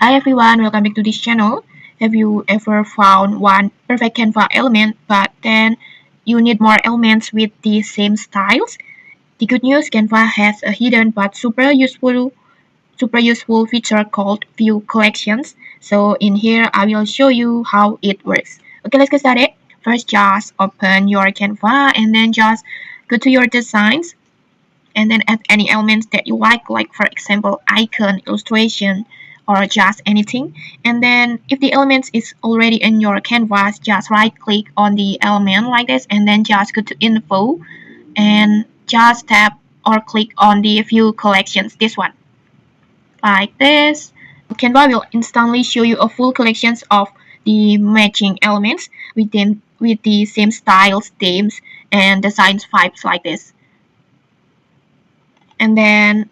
Hi everyone, welcome back to this channel. Have you ever found one perfect Canva element but then you need more elements with the same styles? The good news, Canva has a hidden but super useful feature called view collections. So in here I will show you how it works. Okay, let's get started. First, just open your Canva and then just go to your designs and then add any elements that you like for example icon, illustration, or just anything. And then if the element is already in your canvas, just right click on the element like this and then just go to info and just tap or click on the view collections, this one like this. Canva will instantly show you a full collections of the matching elements with the same styles, themes, and designs vibes like this. And then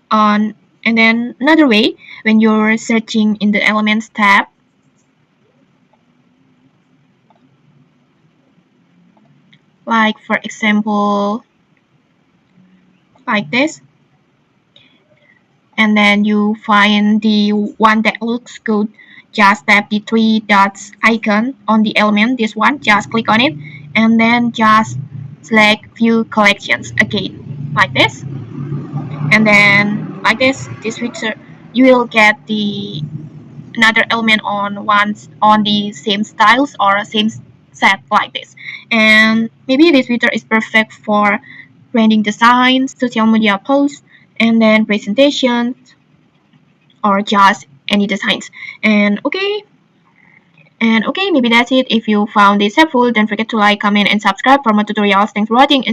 another way, when you're searching in the elements tab, like for example like this, and then you find the one that looks good, just tap the three dots icon on the element, this one, just click on it and then just select view collections again like this. And then like this feature, you will get the another element on the same styles or same set like this. And maybe this feature is perfect for branding designs, social media posts, and then presentations, or just any designs. And okay, maybe that's it. If you found this helpful, don't forget to like, comment, and subscribe for more tutorials. Thanks for watching.